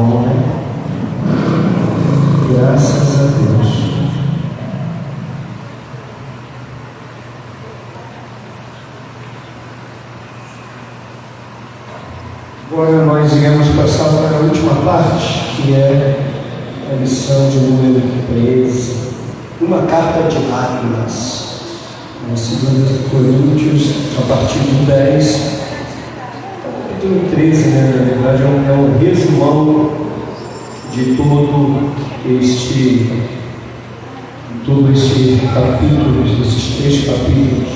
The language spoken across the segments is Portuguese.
bom, né? Graças a Deus. Agora nós iremos passar para a última parte, que é a lição de número 13, uma carta de lágrimas. Na 2 Coríntios, a partir do 10, capítulo 13, né? Na verdade é um resumão de todo este capítulo, desses 3 capítulos.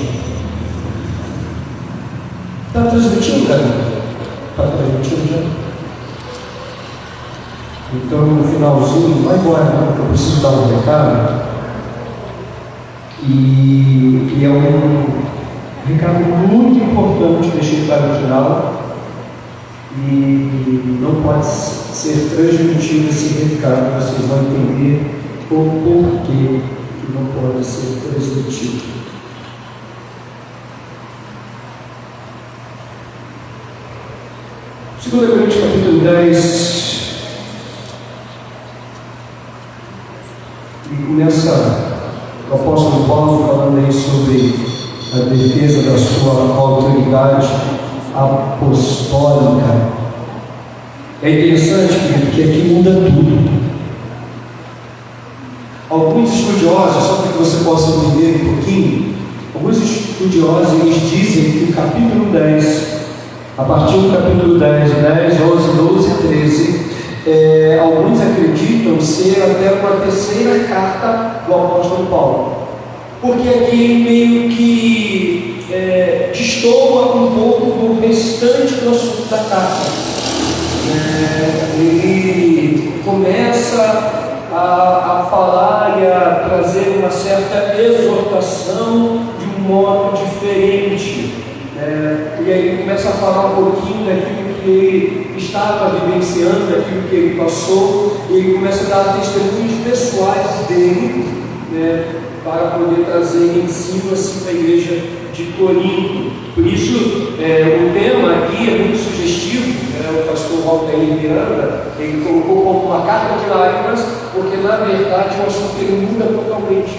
Está transmitindo, cara? Está transmitindo já? Então, no finalzinho, vai embora, não, porque eu preciso dar um recado. E é um recado muito importante deixei para o final. E não pode ser transmitido esse recado, vocês vão entender o porquê que não pode ser transmitido. Segundo Coríntios capítulo 10, e começa o apóstolo Paulo falando aí sobre a defesa da sua autoridade apostólica. É interessante, porque aqui muda tudo. Alguns estudiosos, só para que você possa entender um pouquinho, alguns estudiosos eles dizem que o capítulo 10, a partir do capítulo 10, 11, 12 e 13, alguns acreditam ser até uma terceira carta do apóstolo Paulo, porque aqui meio que destoa um pouco do restante do assunto da carta. Ele começa a falar e a trazer uma certa exortação de um modo diferente. E aí ele começa a falar um pouquinho daquilo que ele estava vivenciando, daquilo que ele passou, e ele começa a dar testemunhos pessoais dele, para poder trazer ensino assim para a igreja de Corinto. Por isso, o tema aqui é muito sugestivo. O pastor Walter Miranda, ele colocou como uma carta de lágrimas, porque na verdade o assunto ele muda totalmente.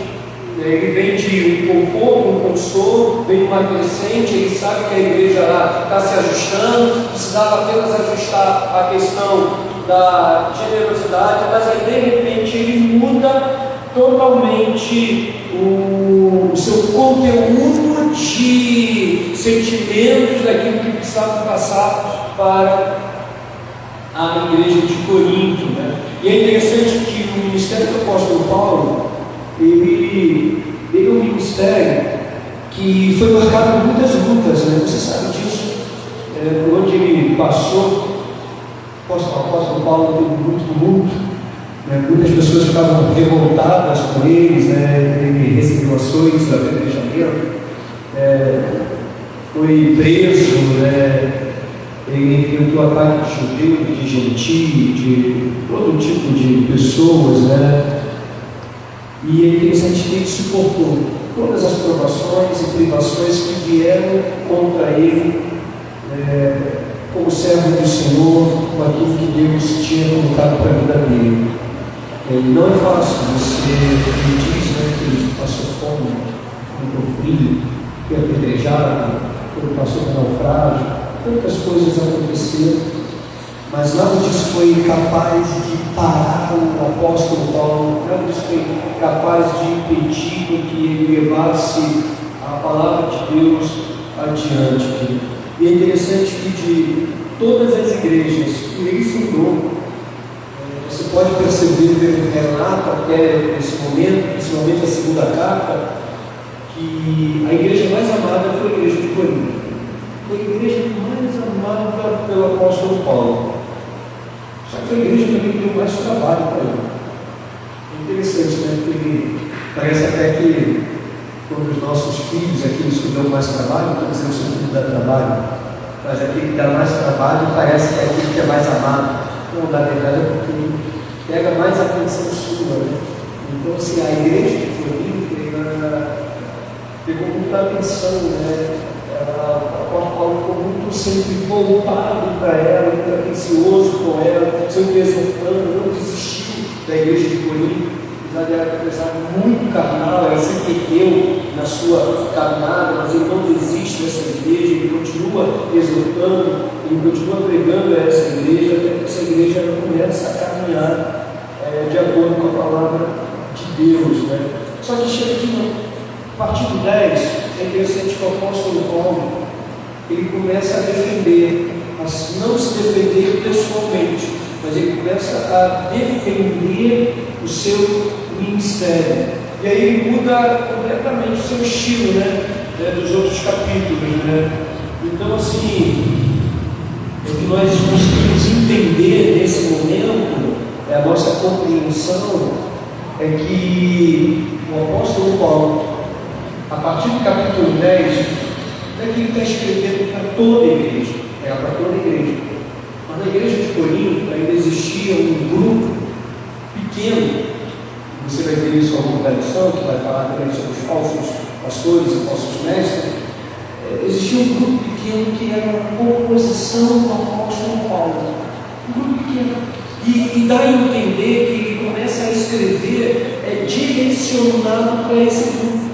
Ele vem de um conforto, um consolo, vem de uma crescente. Ele sabe que a igreja lá está se ajustando, precisava apenas ajustar a questão da generosidade, mas aí de repente ele muda totalmente o seu conteúdo de sentimentos daquilo que precisava passar para a igreja de Corinto, E é interessante que o ministério do apóstolo Paulo, ele é um ministério que foi marcado por muitas lutas, Você sabe disso, por onde ele passou. O apóstolo Paulo teve muito tumulto, muitas pessoas ficavam revoltadas com eles, Ele recebeu ações da apedrejamento, foi preso, Ele enfrentou ataques de judeus, de gentios, de todo tipo de pessoas, E é interessante que ele suportou todas as provações e privações que vieram contra ele, como servo do Senhor, com aquilo que Deus tinha colocado para a vida dele. Não é fácil, ele diz que ele passou fome, ficou frio, foi apedrejado, ele passou por naufrágio, tantas coisas aconteceram, mas nada disso foi capaz de parar o apóstolo Paulo, nada disso foi capaz de impedir que ele levasse a palavra de Deus adiante. E é interessante que de todas as igrejas que ele fundou, você pode perceber pelo relato até esse momento, principalmente a segunda carta, que a igreja mais amada foi a igreja de Corinto. Foi a igreja mais amada pelo apóstolo Paulo. Só que foi a igreja também que deu mais trabalho para ele. É interessante, Porque parece até que quando os nossos filhos, aqueles que dão mais trabalho, não estou dizendo que o seu filho dá trabalho, mas aquele que dá mais trabalho parece que é aquele que é mais amado. Não, na verdade é porque pega mais atenção sua, Então, assim, a igreja de Corinto pegou muita atenção, O apóstolo Paulo ficou muito sempre voltado para ela, muito atencioso com ela, sempre exortando, não desistiu da igreja de Corinto, apesar de ela ter pensado muito carnal, ela sempre perdeu na sua caminhada, mas ele não desiste dessa igreja, ele continua exortando, ele continua pregando a essa igreja, até que essa igreja começa a caminhar de acordo com a palavra de Deus, né? Só que chega aqui no partido 10, é interessante que o apóstolo Paulo, ele começa a defender, a não se defender pessoalmente, mas ele começa a defender o seu ministério. E aí ele muda completamente o seu estilo, né? Dos outros capítulos, né? Então, assim, o que nós conseguimos entender nesse momento, a nossa compreensão, é que o apóstolo Paulo, a partir do capítulo 10, não é que ele está escrevendo para toda a igreja, para toda a igreja. Mas na igreja de Corinto ainda existia um grupo pequeno, você vai ver isso ao longo da lição, que vai falar também sobre os falsos pastores e falsos mestres. Existia um grupo pequeno que era uma oposição ao apóstolo Paulo. Um grupo pequeno. E dá a entender que ele começa a escrever direcionado para esse grupo,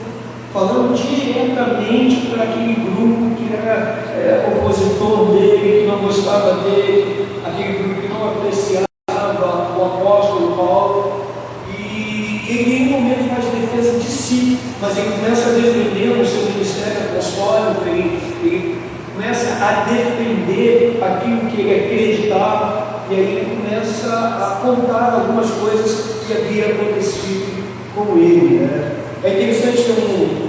falando diretamente para aquele grupo que era opositor dele, que não gostava dele, aquele grupo que não apreciava o apóstolo Paulo. E em nenhum momento faz defesa de si, mas ele começa a defender o seu ministério apostólico, ele começa a defender aquilo que ele acreditava. E aí ele começa a contar algumas coisas que havia acontecido com ele, né? É interessante que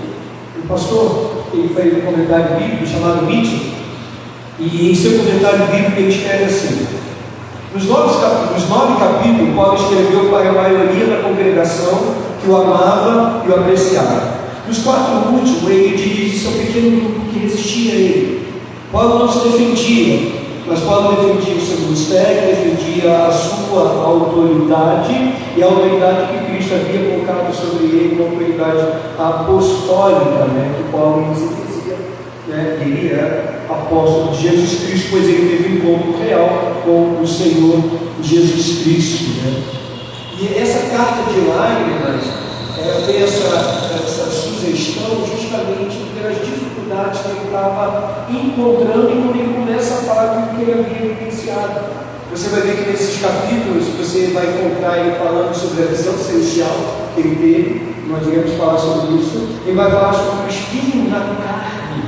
um pastor, ele fez um comentário bíblico chamado Mitchell, e em seu comentário bíblico ele escreve assim: nos 9 capítulos, Paulo escreveu para a maioria da congregação que o amava e o apreciava. Nos 4 últimos, ele diz ao pequeno grupo que resistia a ele. Paulo não se defendia, mas Paulo defendia o seu ministério, defendia a sua autoridade e a autoridade que Cristo havia colocado sobre ele, uma autoridade apostólica, né, que Paulo se dizia, né, ele era apóstolo de Jesus Cristo, pois ele teve um encontro real com o Senhor Jesus Cristo, né. E essa carta de lágrimas tem essa sugestão justamente pelas dificuldades que ele estava encontrando e quando ele começa a falar do que ele havia vivenciado. Você vai ver que nesses capítulos você vai encontrar ele falando sobre a visão celestial que ele teve, nós iremos falar sobre isso. Ele vai falar sobre o espinho na carne,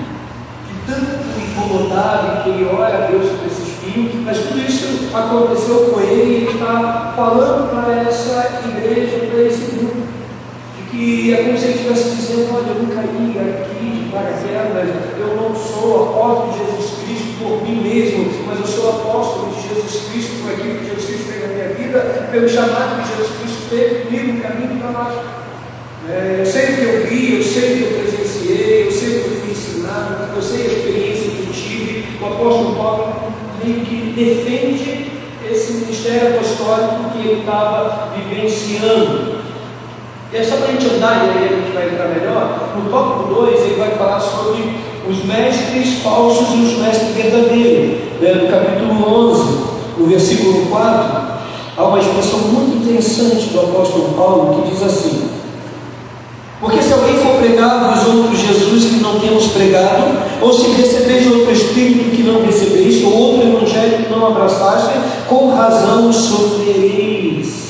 que tanto o incomodava, que ele ora a Deus sobre esse espinho, mas tudo isso aconteceu com ele e ele está falando para essa igreja, para esse grupo. Que é como se ele estivesse dizendo: olha, eu não caí aqui de paraquedas, eu não sou apóstolo de Jesus Cristo por mim mesmo, mas eu sou apóstolo de Jesus Cristo por aquilo que Jesus Cristo fez na minha vida, pelo chamado que Jesus Cristo fez comigo no caminho para baixo. Eu sei o que eu vi, eu sei o que eu presenciei, eu sei o que eu fui ensinado, eu sei a experiência que eu tive. O apóstolo Paulo meio que defende esse ministério apostólico que ele estava vivenciando. E é só para a gente andar, e aí a gente vai entrar melhor. No tópico 2, ele vai falar sobre os mestres falsos e os mestres verdadeiros. No capítulo 11, no versículo 4, há uma expressão muito interessante do apóstolo Paulo que diz assim: porque se alguém for pregar vos outro Jesus que não temos pregado, ou se recebeis outro Espírito que não recebeis, ou outro Evangelho que não abraçaste, com razão sofrereis.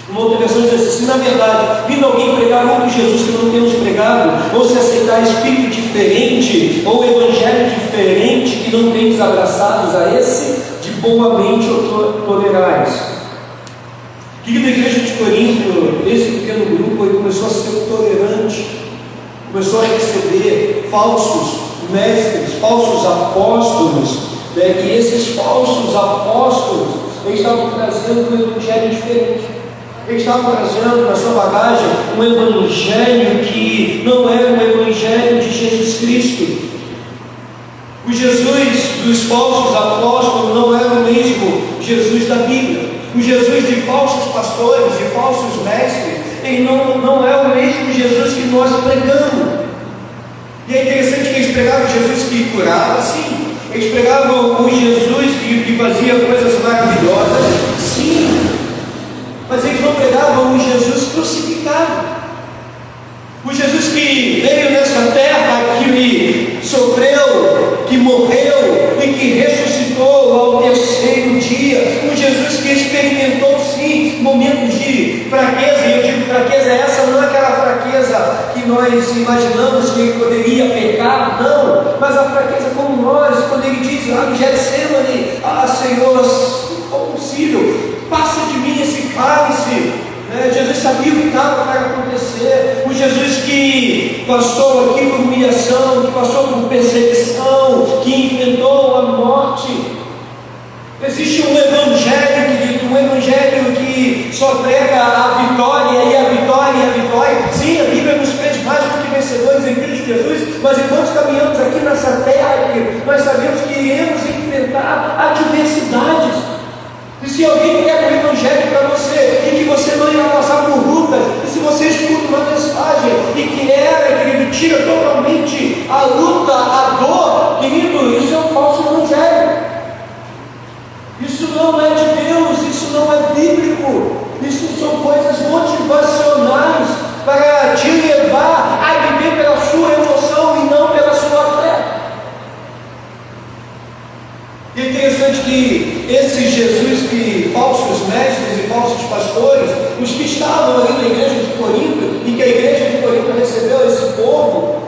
Uma outra versão diz assim: se na verdade vindo alguém pregar outro Jesus que não temos pregado, ou se aceitar espírito diferente, ou evangelho diferente que não tendes abraçados a esse, de boamente o tolerais. Querida igreja de Corinto, esse pequeno grupo ele começou a ser tolerante, começou a receber falsos mestres, falsos apóstolos, e esses falsos apóstolos eles estavam trazendo um evangelho diferente. Eles estavam trazendo na sua bagagem um evangelho que não era o evangelho de Jesus Cristo. O Jesus dos falsos apóstolos não era o mesmo Jesus da Bíblia. O Jesus de falsos pastores, de falsos mestres, ele não é o mesmo Jesus que nós pregamos. E é interessante que eles Eles pregavam Jesus que curava, sim. Eles pregavam o Jesus que fazia coisas maravilhosas, sim. Mas eles não pregavam o Jesus crucificado. O Jesus que veio nessa terra, que sofreu, que morreu e que ressuscitou ao terceiro dia. O Jesus que experimentou sim momentos de fraqueza, e eu digo fraqueza essa, não é aquela fraqueza que nós imaginamos que ele poderia pecar, não, mas a fraqueza como nós, quando ele diz lá no Getsemane, Senhor, se for possível, passa de mim esse cálice. Jesus sabia o que estava para acontecer. O Jesus que passou aqui por humilhação, que passou por perseguição, que enfrentou a morte. Existe um evangelho, querido, um evangelho que só prega a vitória e a vitória e a vitória. Sim, a Bíblia nos fez mais do que vencedores em Cristo Jesus, mas enquanto caminhamos aqui nessa terra, nós sabemos que iremos enfrentar adversidades. E se alguém quer o evangelho para você, e que você não irá passar por lutas, e se você escuta uma mensagem, e que querido, tira totalmente a luta, a dor, querido, isso é um falso evangelho. Isso não é de Deus, isso não é bíblico, isso são coisas motivacionais para te levar a viver pela sua emoção e não pela sua fé. E é interessante que esse Jesus que falsos mestres e falsos pastores, os que estavam ali na igreja de Corinto, e que a igreja de Corinto recebeu esse povo,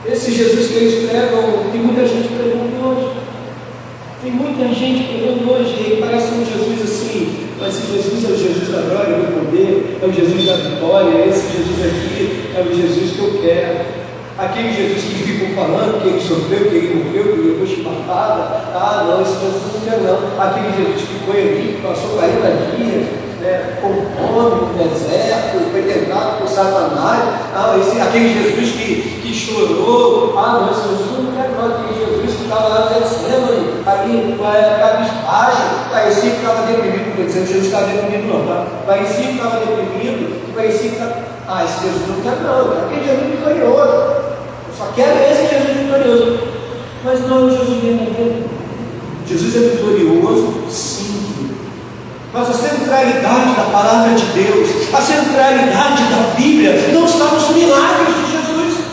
esse Jesus que eles pregam, tem muita gente pregando hoje. Tem muita gente pregando hoje, e parece um Jesus assim, mas esse Jesus é o Jesus da glória, do poder, é o Jesus da vitória, esse Jesus aqui é o Jesus que eu quero. Aquele Jesus que ficam falando que ele sofreu, que ele morreu, que ele levou chibatada, não, esse Jesus não quer não. Aquele Jesus que foi ali, que passou 40 dias, com fome no deserto, foi tentado por Satanás, aquele Jesus que chorou, não, esse Jesus não quer não. Aquele Jesus que estava lá descendo, ali, cabisbaixo, parecia que estava deprimido, não dizendo que Jesus estava deprimido não, tá? Parecia que estava deprimido, parecia que estava... esse Jesus não quer não, aquele Jesus vitorioso. Eu só quero esse Jesus vitorioso. Mas não é o Jesus verdadeiro. Jesus é vitorioso, sim. Mas a centralidade da palavra de Deus, a centralidade da Bíblia, não está nos milagres de Jesus.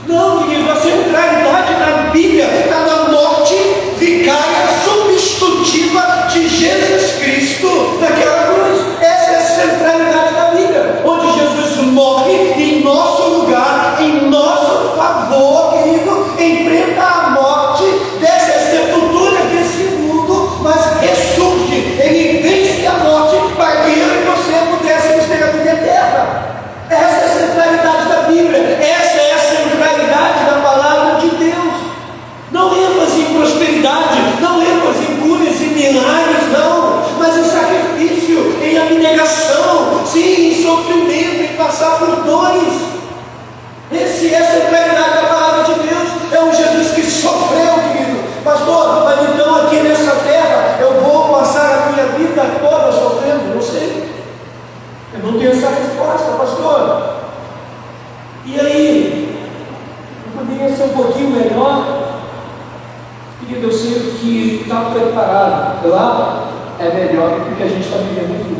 Não, querido, a centralidade da Bíblia está na morte vicária substitutiva de Jesus Cristo naquela cruz. Essa é a centralidade da Bíblia, onde Jesus morre em nosso lugar, em nosso favor, querido, enfrenta a morte, desce a sepultura desse mundo, mas ressurge, ele vence a morte para que eu e você pudéssemos ter a vida eterna. Essa é a centralidade da Bíblia, essa é a centralidade da palavra de Deus. Não ênfase em prosperidade, não ênfase em curas e milagres, não, mas em sacrifício, em abnegação, sim, em sofrimento, em passar por dores. Essa é a centralidade da palavra de Deus. É um Jesus que sofreu, querido. Pastor, mas então aqui nessa terra eu vou passar a minha vida toda sofrendo? Não sei. Eu não tenho essa resposta, pastor. E aí? Não poderia ser um pouquinho melhor? Querido, eu sei que está preparado. Lá é melhor do que a gente está vivendo aqui.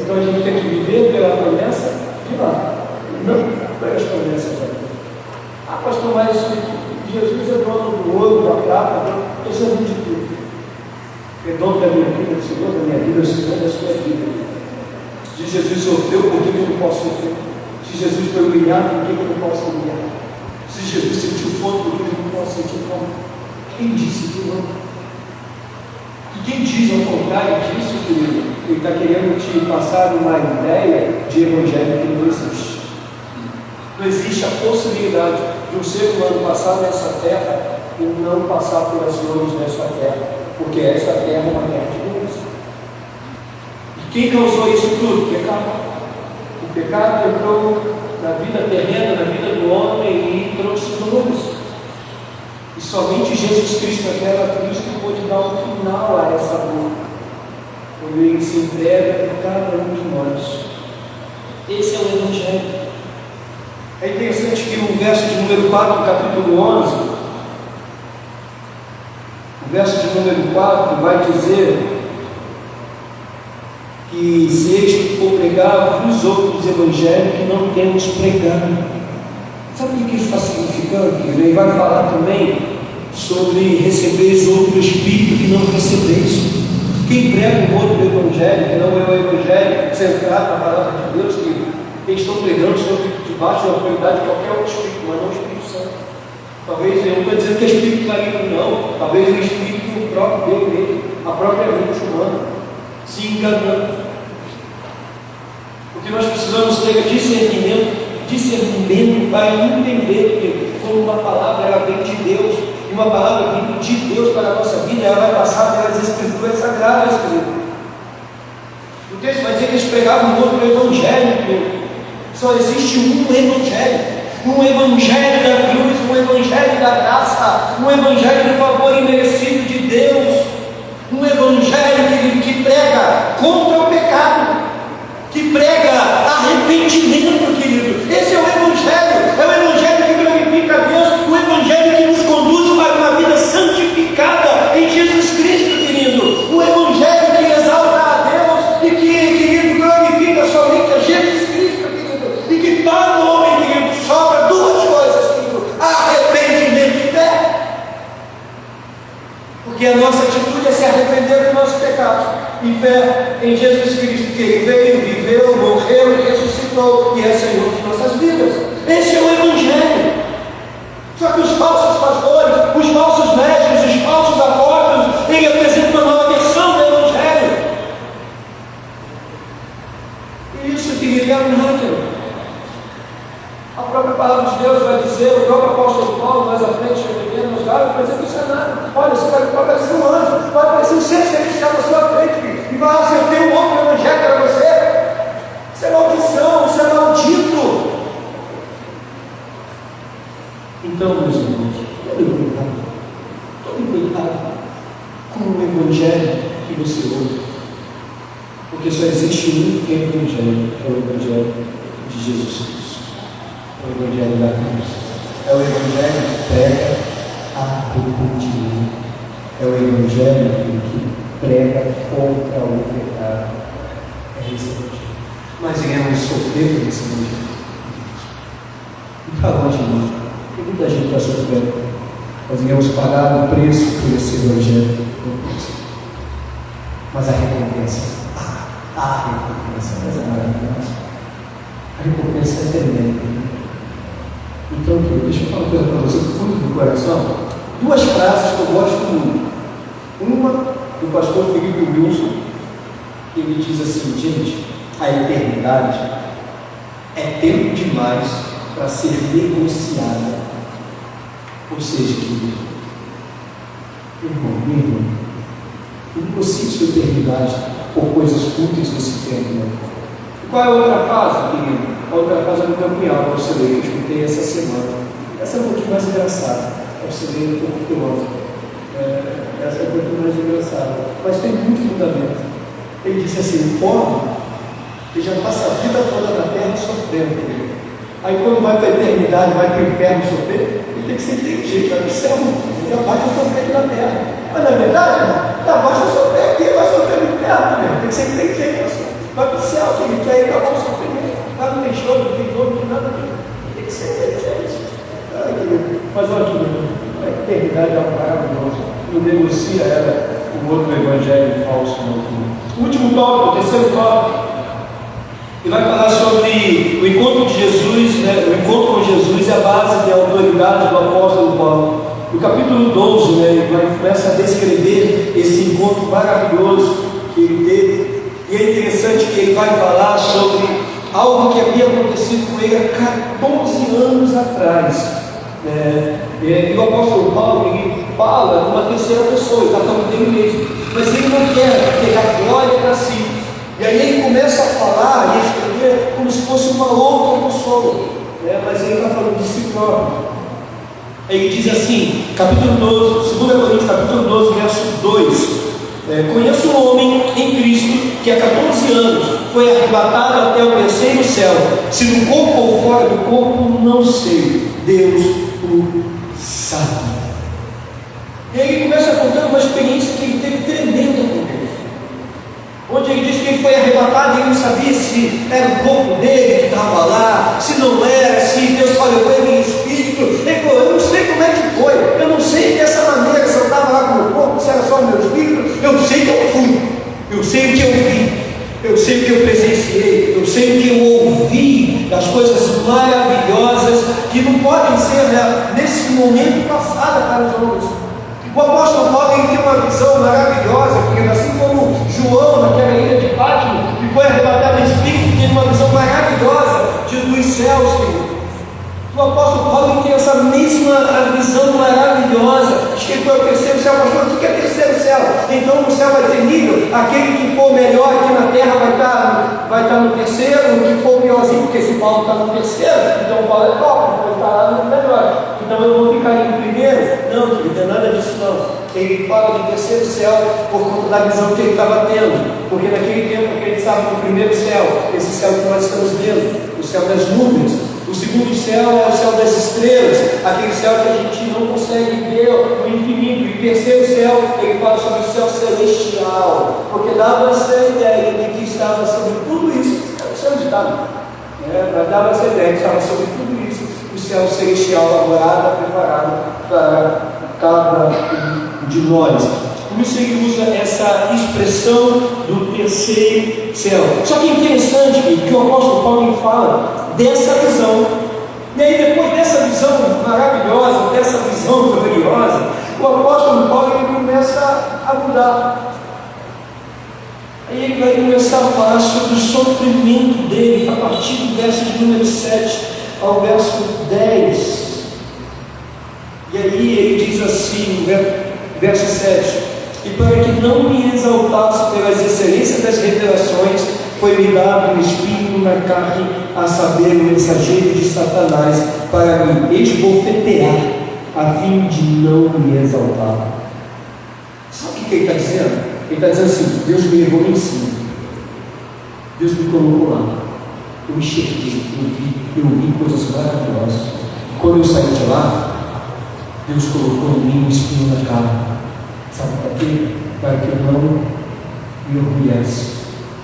Então a gente tem que viver pela promessa de lá. Não pelas promessas aqui. Pastor, mas Jesus é dono do ouro, da prata, esse é muito de tudo. É dono da minha vida, o Senhor da minha vida, o Senhor da sua vida. Se Jesus sofreu, por que eu não posso sofrer? Se Jesus foi humilhado, por que eu não posso humilhar? Se Jesus sentiu fome, por que eu não posso sentir fome? Quem disse que não? E quem diz ao contrário disso, querido, ele está querendo te passar uma ideia de evangelho que não existe. Não existe a possibilidade de um ser humano passar nessa terra e não passar pelas dores dessa terra, porque essa terra é uma terra de Deus. E quem causou isso tudo? O pecado. O pecado entrou na vida terrena, na vida do homem e trouxe dores. E somente Jesus Cristo naquela cruz que pôde dar um final a essa dor, quando ele se entrega por cada um de nós. Esse é o Evangelho. É interessante que o verso de número 4 do capítulo 11, o verso de número 4 vai dizer que se este for pregar, vos outros evangelhos que não temos pregado. Sabe o que isso está significando? Que ele vai falar também sobre recebeis outro Espírito que não recebeis. Quem prega um outro evangelho, que não é o evangelho centrado na palavra de Deus, que eles estão pregando sobre debaixo da autoridade de qualquer outro Espírito, mas não o Espírito Santo. Talvez, eu não estou dizendo que é Espírito maligno, não. Talvez o Espírito próprio dele mesmo, a própria mente humana, se enganando. Porque nós precisamos ter discernimento para entender que como uma palavra ela vem de Deus, e uma palavra vindo de Deus para a nossa vida, ela vai passar pelas Escrituras Sagradas, querido. O texto vai dizer que eles pregavam um outro evangelho, querido. Só existe um evangelho da cruz, um evangelho da graça, um evangelho do favor imerecido de Deus, um evangelho que prega contra o pecado, que prega arrependimento, querido. Esse é o evangelho que glorifica a Deus, o evangelho que nos conduz para uma vida santificada em Jesus Cristo, querido. O evangelho que exalta a Deus e que, querido, glorifica somente a Jesus Cristo, querido. E que para o homem, querido, sobra duas coisas, querido: arrependimento e fé. Porque a nossa atitude é se arrepender dos nossos pecados e fé em Jesus Cristo, que Ele veio, viveu, morreu e ressuscitou e é Senhor de nossas vidas. Esse é o Evangelho. Só que os falsos pastores, os falsos mestres, os falsos apóstolos, eles apresentam uma nova versão do Evangelho. E isso que me nada. A própria palavra de Deus vai dizer, o próprio apóstolo Paulo, mais à frente, nos Gálatas, por exemplo, isso é nada. Olha, você vai aparecer um anjo, vai aparecer um ser celestial na sua frente, e vai lá, eu tenho um outro evangelho para você. Isso é maldição, isso é maldito. Então, meus irmãos, tome cuidado com o evangelho que você ouve, porque só existe um evangelho, que é o evangelho de Jesus Cristo. É o evangelho da cruz. É o evangelho que prega arrependimento. É o evangelho que prega contra o pecado. É esse evangelho. Mas iremos sofrer por esse evangelho. E para longe de nós. Tem muita gente está sofrendo. Nós iremos pagar o preço por esse evangelho. Mas a recompensa é maravilhosa. A recompensa é tremenda. Então, deixa eu falar uma coisa para você, do fundo do coração. Duas frases que eu gosto muito. Uma do pastor Felipe Wilson, que ele diz assim: gente, a eternidade é tempo demais para ser negociada. Ou seja, querido, irmão, negocie sua eternidade por coisas fúteis desse tempo. Né? E qual é a outra frase, querido? A outra frase é no Campeão, para você ler, eu escutei essa semana. Essa é um pouquinho mais engraçada, para você ler um pouco filósofo. Essa é um pouquinho mais engraçada, mas tem muito fundamento. Ele disse assim: o pobre, ele já passa a vida toda na terra sofrendo. Querido. Aí quando vai para a eternidade, vai para o inferno sofrer, ele tem que ser inteligente, vai para o céu, já basta sofrer aqui na terra. Mas na verdade, já basta sofrer aqui, vai sofrer no inferno, né? Tem que ser inteligente, vai para o céu, que aí acabou o sofrimento. Não tem choro, não tem dor, não tem nada. Tem que ser inteligente. Mas olha aqui, a eternidade é algo maravilhoso. Não negocia ela com outro evangelho falso. O último tópico, o terceiro tópico, ele vai falar sobre o encontro de Jesus, né? O encontro com Jesus é a base da autoridade do apóstolo Paulo. No capítulo 12, né, ele começa a descrever esse encontro maravilhoso que ele teve. E é interessante que ele vai falar sobre algo que havia acontecido com ele há 14 anos atrás. E o apóstolo Paulo, ele fala numa terceira pessoa, ele está falando dele mesmo, mas ele não quer pegar glória para si. E aí ele começa a falar e escrever como se fosse uma outra pessoa, mas ele está falando de si próprio. Ele diz assim, capítulo 12, 2 Coríntios, capítulo 12, verso 2: conheço um homem em Cristo que há 14 anos foi arrebatado até o terceiro céu, se no corpo ou fora do corpo, não sei, Deus o sabe. E aí ele começa a contar uma experiência que ele teve tremenda com Deus, onde ele diz que ele foi arrebatado e ele não sabia se era o corpo dele que estava lá, se não era, se Deus falou ele em espírito. Ele falou, eu não sei como é que foi, eu não sei dessa maneira, se eu estava lá com o meu corpo, se era só o meu espírito, eu sei que eu fui, eu sei o que eu vi, eu sei o que eu presenciei, eu sei o que eu ouvi, das coisas maravilhosas que não podem ser, né, nesse momento passado para os homens. O apóstolo Paulo ele tem uma visão maravilhosa, porque assim como João, naquela ilha de Patmos, que foi arrebatado em espírito, tem uma visão maravilhosa dos céus, Senhor. O apóstolo Paulo tem essa mesma visão maravilhosa, diz que ele foi ao terceiro céu. Pastor, o que é terceiro céu? Então no céu vai ter nível, aquele que for melhor aqui na terra vai estar no terceiro, o que for piorzinho, porque esse Paulo está no terceiro, então Paulo é top, vai estar lá no melhor. Então eu vou ficar ali no primeiro? Não, querido, não é nada disso não. Ele fala do terceiro céu por conta da visão que ele estava tendo, porque naquele tempo que ele estava no primeiro céu, esse céu que nós estamos vendo, o céu das nuvens. O segundo céu é o céu das estrelas, aquele céu que a gente não consegue ver o infinito. E o terceiro céu, ele fala sobre o céu celestial, porque dava essa ideia de que estava sobre tudo isso, o céu de estava, mas dava essa ideia que estava sobre tudo isso, o céu celestial, a morada preparada para cada um de nós. Por isso ele usa essa expressão do terceiro céu. Só que é interessante que o apóstolo Paulo ele fala dessa visão, e aí depois dessa visão maravilhosa, dessa visão gloriosa, o apóstolo Paulo ele começa a mudar. Aí ele vai começar a falar sobre o sofrimento dele, a partir do verso de número 7 ao verso 10. E aí ele diz assim, verso 7: e para que não me exaltasse pelas excelências das revelações, foi-me dado um espinho na carne, a saber, o mensageiro de Satanás, para me esbofetear, a fim de não me exaltar. Sabe o que ele está dizendo? Ele está dizendo assim: Deus me levou em cima, Deus me colocou lá, eu enxerguei, eu vi coisas maravilhosas. E quando eu saí de lá, Deus colocou em mim um espinho na carne. Sabe para quê? Para que eu não me orgulhasse,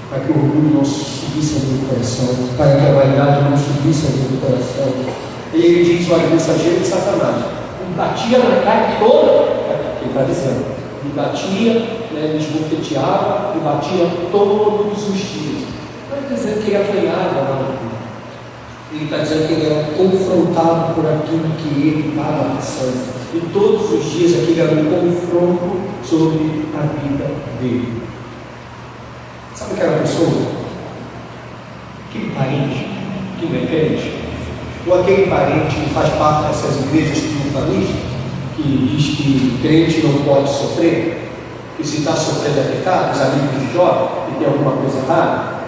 para que o orgulho não subisse ao meu coração, para que a vaidade não subisse ao meu coração. E ele diz: olha, o mensageiro de Satanás me batia na carne toda, ele está dizendo, me batia, me esbofeteava, me batia todos os dias. Não está dizendo que ele apanhava lá no culto. Ele está dizendo que ele era confrontado por aquilo que ele estava passando. E todos os dias aquele era um confronto sobre a vida dele. Sabe aquela pessoa? Aquele parente que não é crente? Ou aquele parente que faz parte dessas igrejas triunfalistas, que diz que crente não pode sofrer, e se está sofrendo é pecado, os amigos de Jó, e tem alguma coisa errada?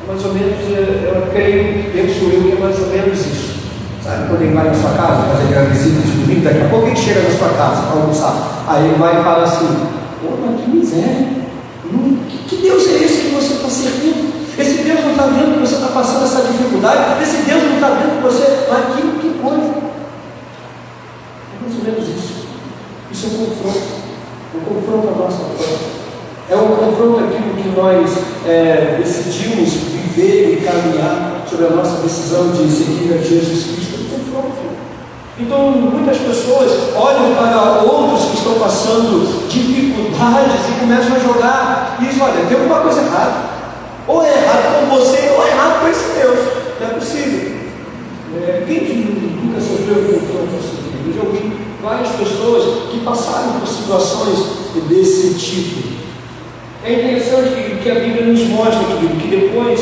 Mais ou menos, eu creio, penso eu, que é mais ou menos isso. Sabe quando ele vai na sua casa, fazer aquela visita de domingo, daqui a pouco ele chega na sua casa para almoçar. Aí ele vai e fala assim: pô, mas que miséria, que Deus é esse que você está servindo? Esse Deus não está vendo que você está passando essa dificuldade? Esse Deus não está vendo que você, mas que coisa. É mais ou menos isso. Isso é um confronto à nossa fé. É um confronto aquilo que nós decidimos viver e caminhar sobre a nossa decisão de seguir a Jesus Cristo. É um confronto. Então, muitas pessoas olham para outros que estão passando dificuldades e começam a jogar isso. Olha, tem alguma coisa errada. Ou é errado com você, ou é errado com esse Deus. Não é possível. Quem nunca sofreu confronto assim? Eu já ouvi várias pessoas que passaram por situações desse tipo. É interessante que a Bíblia nos mostra que depois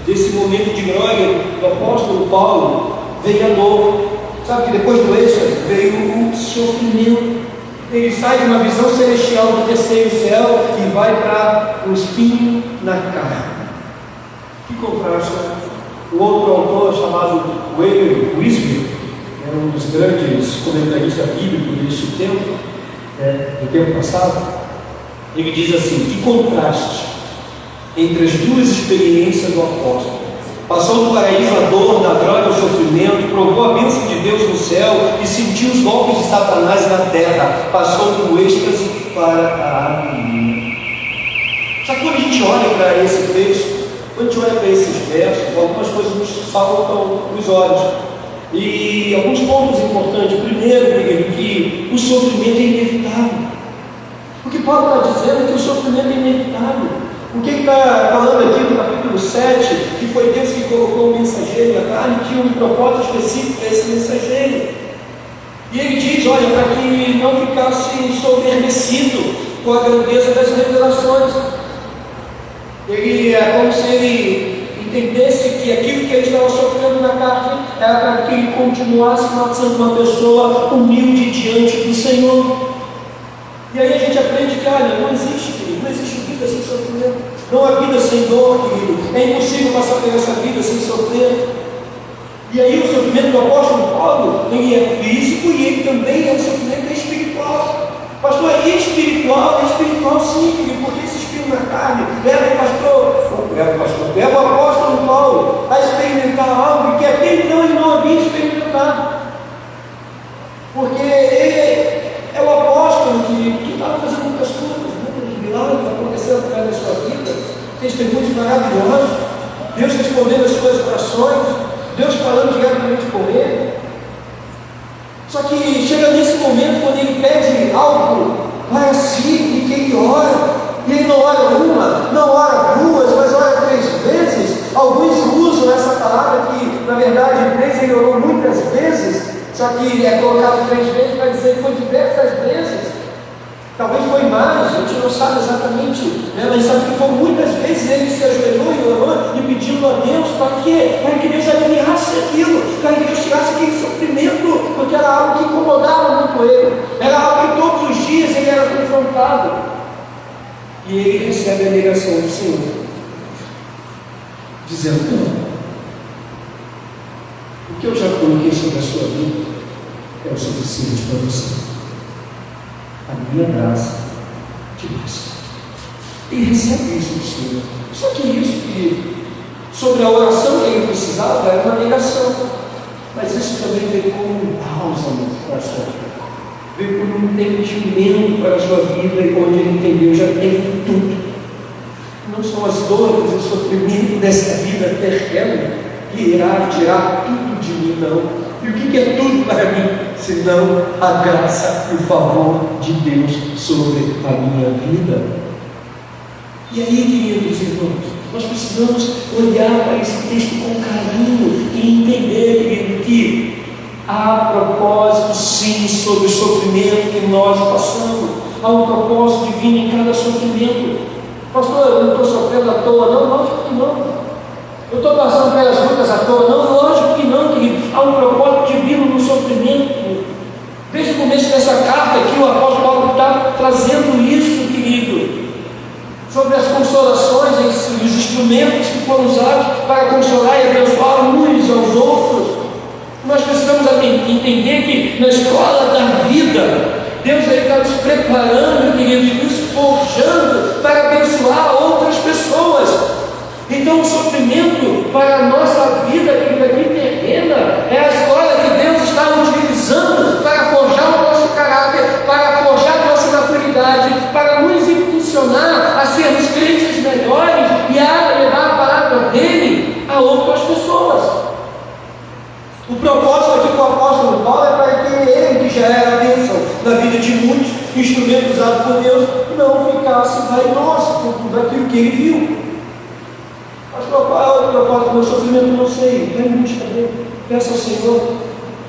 desse momento de glória do apóstolo Paulo, veio a dor. Sabe que depois do êxodo veio o sofrimento. Ele sai de uma visão celestial do terceiro céu e vai para um espinho na carne. Que contraste. O outro autor, chamado William Wisby, era um dos grandes comentaristas bíblicos deste tempo, do tempo passado. Ele diz assim: que contraste entre as duas experiências do apóstolo. Passou do paraíso à dor, da droga ao sofrimento, provou a bênção de Deus no céu e sentiu os golpes de Satanás na terra. Passou do êxtase para a agonia. Só que quando a gente olha para esse texto, quando a gente olha para esses versos, algumas coisas nos saltam os olhos. E alguns pontos importantes. Primeiro, que o sofrimento é inevitável. O que Paulo está dizendo é que o sofrimento é inevitável. O que ele está falando aqui no capítulo 7, que foi Deus que colocou o mensageiro na carne, tinha um propósito específico para esse mensageiro. E ele diz, olha, para que não ficasse soberbecido com a grandeza das revelações. Ele é como se ele entendesse que aquilo que ele estava sofrendo na carne era para que ele continuasse sendo uma pessoa humilde diante do Senhor. E aí a gente aprende que, olha, não existe vida sem sofrimento, não há vida sem dor, querido. É impossível passar por essa vida sem sofrer. E aí o sofrimento do apóstolo Paulo, ele é físico e ele também é um sofrimento espiritual. Pastor, é espiritual sim, querido, porque esse espinho na carne leva o apóstolo Paulo a experimentar algo que até então ele não havia experimentado. Porque ele é o apóstolo que estava fazendo muitas coisas, muitos milagres acontecendo através da sua vida, testemunhos maravilhosos, Deus respondendo as suas orações, Deus falando diretamente com ele. Só que chega nesse momento quando ele pede algo para si e que ele ora, e ele não ora uma, não ora duas, mas ora 3 vezes. Alguns usam essa palavra que, na verdade, 3 ele orou muitas vezes, só que é colocado 3 vezes para dizer que foi diversas vezes. Talvez foi mais, a gente não sabe exatamente, né? Mas sabe que foi muitas vezes ele se ajoelhou e orou e pedindo a Deus para quê? Para que Deus aliviasse aquilo, para que Deus tirasse aquele sofrimento, porque era algo que incomodava muito ele, era algo que todos os dias ele era confrontado. E ele recebe a negação do Senhor, dizendo: não, o que eu já coloquei sobre a sua vida é o suficiente para você. A minha graça te basta. E recebe isso do Senhor. Só que isso que, sobre a oração que ele precisava, era uma negação. Mas isso também veio como um bálsamo para a sua vida. Veio como um entendimento para a sua vida, onde ele entendeu, já tem tudo. Não são as dores e o sofrimento dessa vida terrena que irá tirar tudo de mim, não. E o que é tudo para mim, senão a graça e o favor de Deus sobre a minha vida? E aí, queridos irmãos, nós precisamos olhar para esse texto com carinho e entender, querido, que há propósito sim sobre o sofrimento que nós passamos. Há um propósito divino em cada sofrimento. Pastor, eu não estou sofrendo à toa, não, lógico que não. Eu estou passando pelas lutas à toa, não, lógico que não, querido. Há um propósito divino no sofrimento, querido. Desde o começo dessa carta aqui, o apóstolo Paulo está trazendo isso, querido, sobre as consolações, os instrumentos que foram usados para consolar e abençoar uns aos outros. Nós precisamos entender que na escola da vida, Deus está nos preparando, querido, e nos forjando para abençoar outras pessoas. Então o sofrimento para a nossa vida aqui terrena é a escola que Deus está utilizando para forjar o nosso caráter, para forjar a nossa maturidade, para nos impulsionar a sermos crentes melhores e a levar a palavra dele a outras pessoas. O propósito aqui com o apóstolo Paulo é para que ele, que já era a bênção na vida de muitos, instrumento usado por Deus, não ficasse vaidoso por tudo aquilo que ele viu. Pastor, qual é o propósito do meu sofrimento? Não sei, está em busca dele. Peça ao Senhor.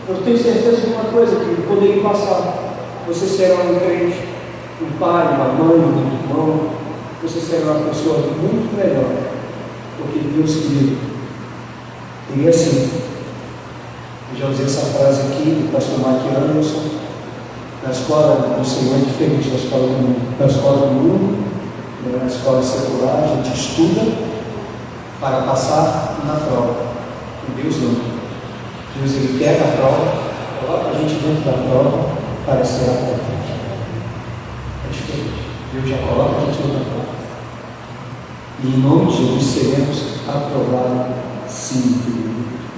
Eu tenho certeza de uma coisa, que quando ele passar, você será um crente, um pai, uma mãe, um irmão, você será uma pessoa muito melhor, porque Deus querido. E assim, eu já usei essa frase aqui do pastor Mark Anderson: na escola do Senhor é diferente da escola do mundo. Na escola do mundo, na escola secular, a gente estuda para passar na prova. E Deus não. Deus, ele pega a prova, coloca a gente dentro da prova para ser aprovado. É diferente. Deus já coloca a gente dentro da prova. E em nome de Jesus seremos aprovados sim, querido.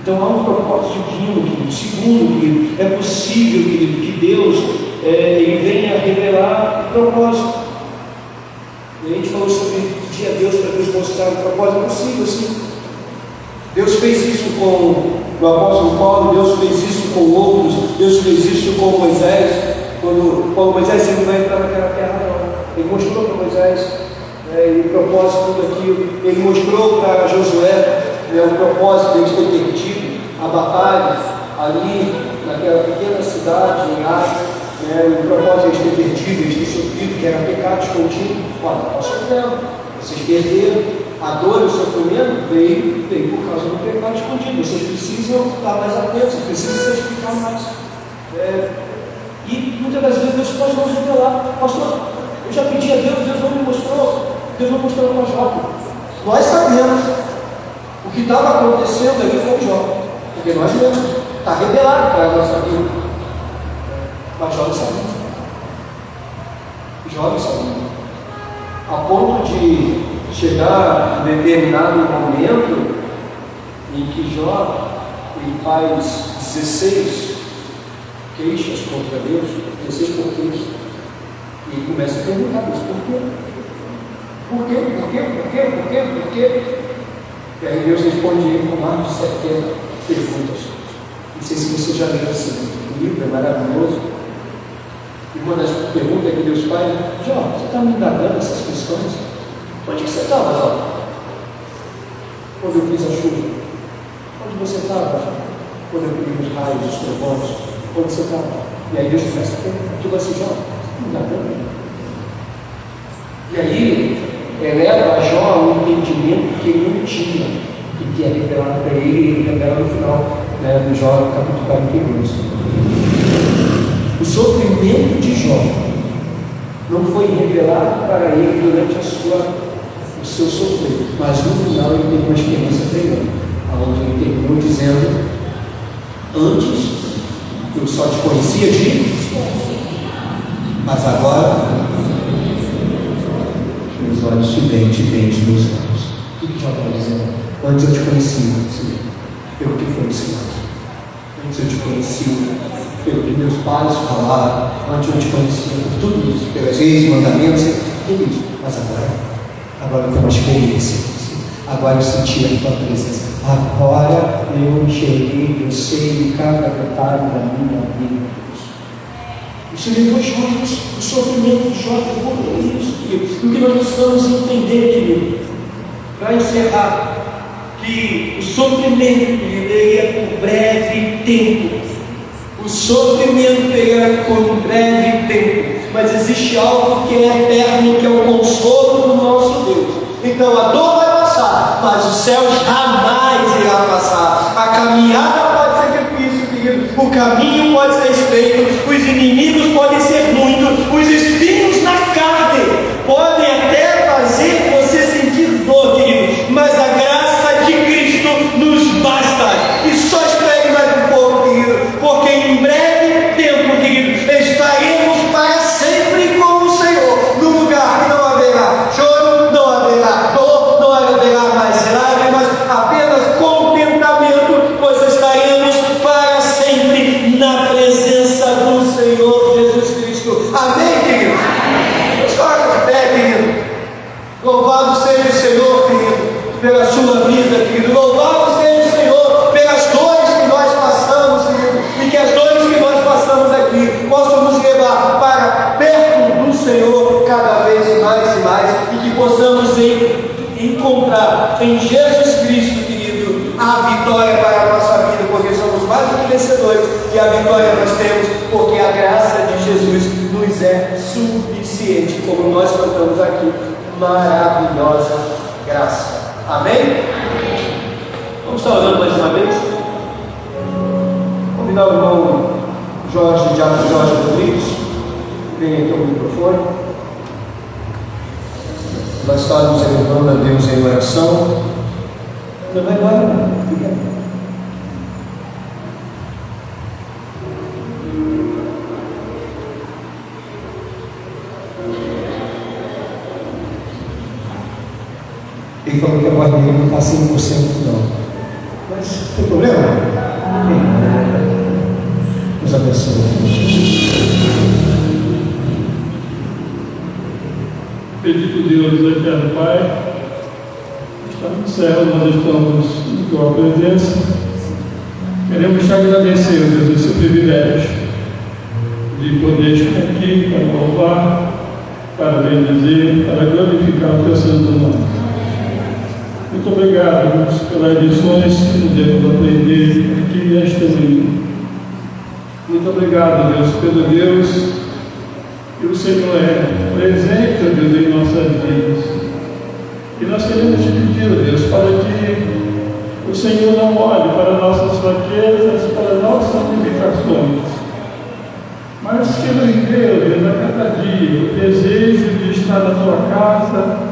Então há um propósito divino, querido. Segundo, querido, é possível, querido, que Deus ele venha revelar o propósito. E a gente falou sobre pedir a Deus para Deus mostrar o propósito. É possível, sim. Deus fez isso com o apóstolo Paulo, Deus fez isso com outros, Deus fez isso com Moisés. Quando Moisés ele vai entrar naquela terra, ele mostrou para Moisés o propósito daquilo, ele mostrou para Josué o propósito de eles ter perdido a batalha ali naquela pequena cidade em Ai. O propósito de eles ter perdido, eles ter sofrido, que era pecado escondido. Olha, nós sofremos, vocês perderam, a dor e o sofrimento veio por causa do pecado escondido. Vocês precisam estar mais atentos, vocês precisam se explicar mais. E muitas das vezes Deus pode não revelar. Pastor, eu já pedi a Deus, Deus não me mostrou, Deus não mostrou para Jó. Nós sabemos o que estava acontecendo ali com Jó, porque nós lemos, está revelado para a nossa vida. Mas Jó não sabia. Jó não sabia. A ponto de chegar em determinado momento em que Jó ele faz 16 queixas contra Deus, 16 porquês, e ele começa a perguntar a Deus, por quê? Por quê? Por quê? Por quê? Por quê? Por quê? E aí Deus responde ele com mais de 70 perguntas. Não sei se você já leu esse livro, é maravilhoso. E uma das perguntas que Deus faz é: Jó, você está me indagando essas questões? Onde que você estava, Jó? Quando eu fiz a chuva? Onde você estava, Jó? Quando eu pedi os raios, os trovões? Onde você estava? E aí Deus começa a perguntar: tipo assim, Jó, você está me indagando? E aí eleva a Jó a um entendimento que ele não tinha, e que é revelado para ele, e ele revela no final do Jó, capítulo 42. O sofrimento de Jó não foi revelado para ele durante o seu sofrer, mas no final ele teve uma experiência tremenda, onde ele terminou dizendo: antes eu só te conhecia mas agora meus olhos te veem os meus olhos. O que Jó está dizendo? Antes eu te conhecia, pelo que foi ensinado. Antes eu te conhecia pelo que meus pais falaram. Antes eu te conhecia por tudo isso, pelas leis, mandamentos, tudo isso. Mas agora eu tenho uma experiência. Agora eu senti a tua presença. Agora eu enxerguei você em cada detalhe da minha vida. Isso levou Jó, o sofrimento de Jó levou isso, querido. O que nós precisamos entender, querido, para encerrar, que o sofrimento ele é por breve tempo. O sofrimento ele é por breve tempo, mas existe algo que é eterno, que é o consolo do nosso Deus. Então a dor vai passar, mas o céu jamais irá passar. A caminhada pode ser difícil, querido. O caminho pode ser estreito, os inimigos podem ser muitos, os espinhos na carne podem até fazer você sentir dor, querido, mas a graça de Cristo nos basta. E só espere mais um pouco, querido, porque em breve tempo, querido, estaremos para sempre com o Senhor, no lugar que não haverá choro, não haverá dor, não haverá mais lágrimas, apenas contentamento, pois estaremos para sempre na presença do Senhor Jesus Cristo. Amém, querido? Escolha de pé, querido. Louvado seja o Senhor, querido, pela sua vida, querido. Louvado seja o Senhor pelas dores que nós passamos, querido, e que as dores que nós passamos aqui possam nos levar para perto do Senhor cada vez mais e mais, e que possamos encontrar em Jesus Cristo, querido, a vitória para a nossa vida, porque somos mais do que vencedores, e a vitória nós temos porque a graça de Jesus nos é suficiente, como nós cantamos aqui, maravilhosa graça. Amém? Vamos estar orando mais uma vez? Convidar o irmão Jorge, Diácono Jorge Rodrigues, vem aqui ao microfone. Nós estamos elevando a Deus em oração. Não vai embora, não. Fica aí. Ele falou que a voz dele não está 100% não. Mas tem problema? Deus abençoe. Bendito Deus, eterno Pai, está no céu, nós estamos em Tua presença. Queremos te agradecer, Deus, esse privilégio de poder estar aqui para louvar, para bendizer, para glorificar o Teu santo nome. Muito obrigado, Deus, pelas lições que podemos aprender aqui nesta manhã. Muito obrigado, Deus, pelo Deus que o Senhor é presente, Deus, em nossas vidas. E nós queremos te pedir, Deus, para que o Senhor não olhe para nossas fraquezas, para nossas limitações, mas que nos dê, Deus, a cada dia o desejo de estar na Tua casa,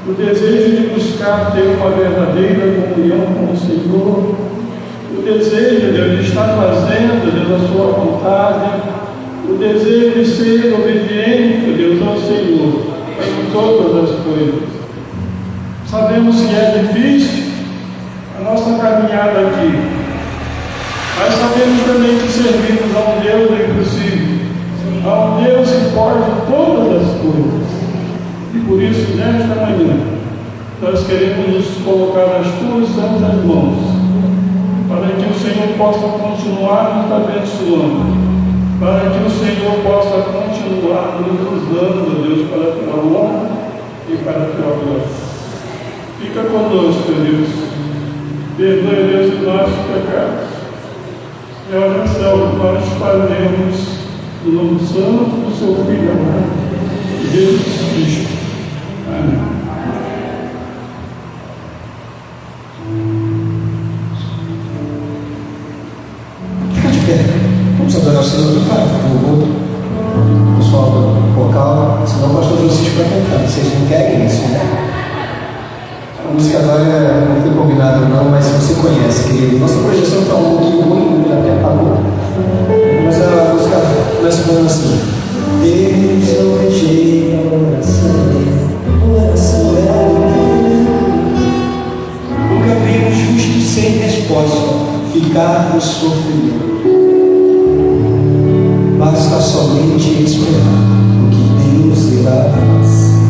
o desejo de buscar ter uma verdadeira comunhão com o Senhor, o desejo, Deus, de estar fazendo, Deus, a Sua vontade, o desejo de ser obediente, Deus, ao Senhor em todas as coisas. Sabemos que é difícil a nossa caminhada aqui, mas sabemos também que servimos a um Deus impossível, a um Deus que pode todas as coisas. E por isso, nesta manhã, nós queremos nos colocar nas Tuas santas mãos, para que o Senhor possa continuar nos abençoando, para que o Senhor possa continuar nos usando, Deus, para a Tua honra e para a Tua glória. Fica conosco, Deus. Perdoe, Deus, os nossos pecados. É a oração que nós fazemos no nome santo do Seu Filho amado, Jesus Cristo. Amém. Fica de pé. Vamos adorar o Senhor do Pai, por favor. Pessoal do vocal, senão o pastor Francisco vai cantar. Vocês não querem isso, né? A música agora não foi combinada não, mas você conhece, querido. Nossa projeção está um pouquinho ruim, já até apagou. Mas a música começa falando assim: Deus não rejeita a oração é alegria. Nunca veio um justo sem resposta ficar no sofrimento. Basta somente esperar o que Deus irá fazer.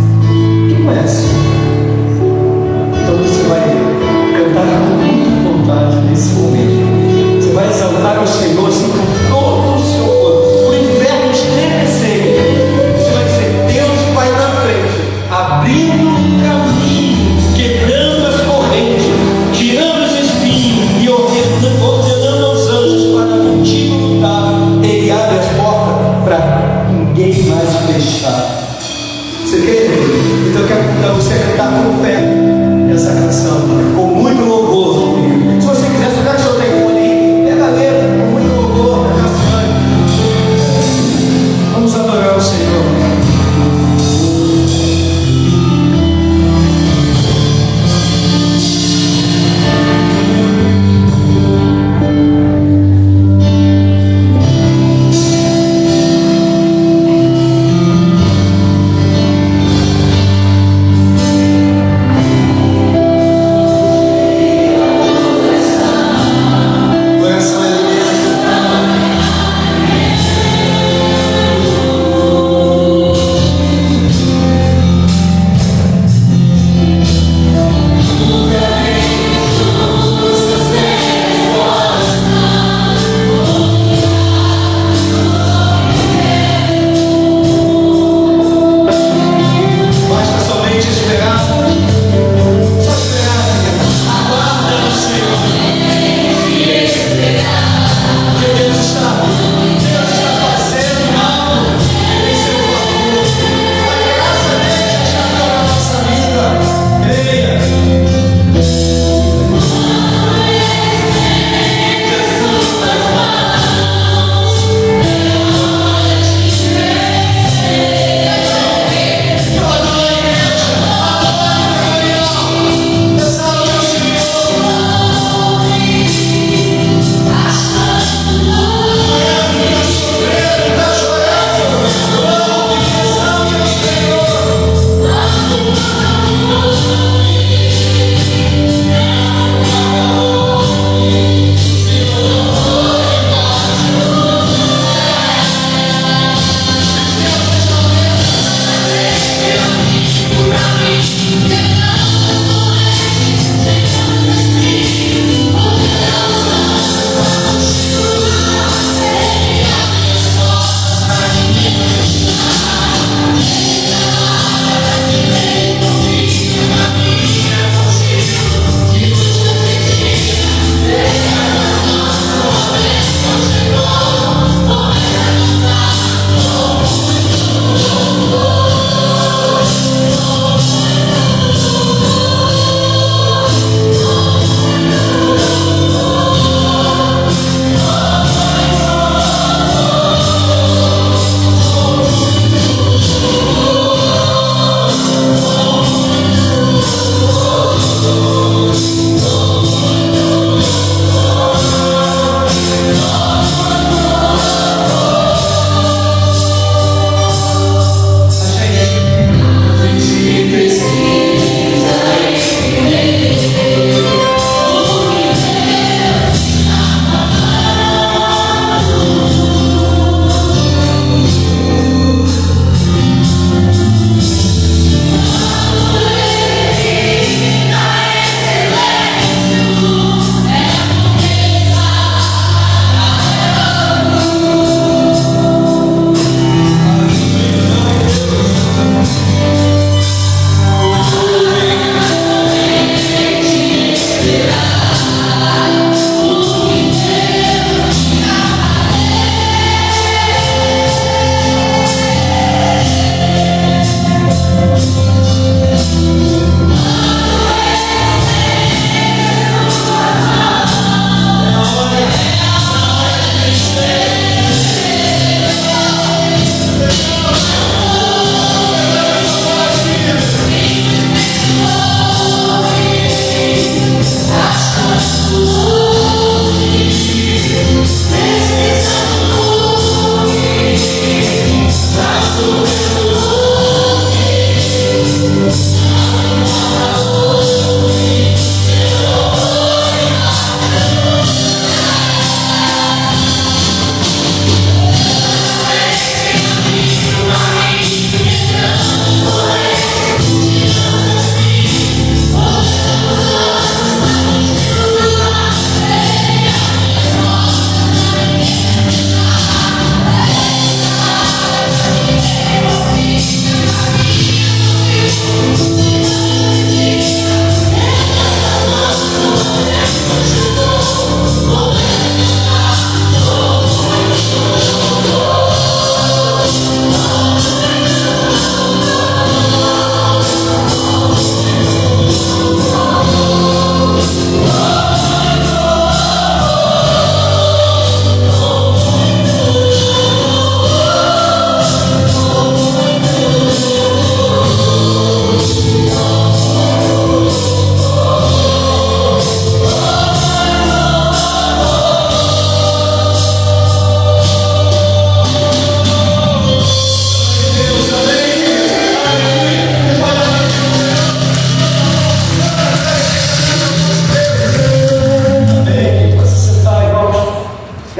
Quem conhece? Então você vai cantar com muita vontade nesse momento. Você vai exaltar o Senhor assim com todo o seu corpo. O inferno estremecer. Você vai dizer: Deus vai na frente, abrindo um caminho, quebrando as correntes, tirando os espinhos e ordenando aos anjos para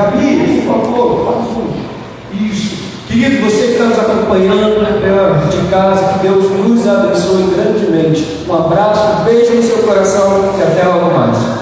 Gabi, por favor, fala junto. Isso. Querido, você que está nos acompanhando de casa, que Deus nos abençoe grandemente. Um abraço, um beijo no seu coração e até logo mais.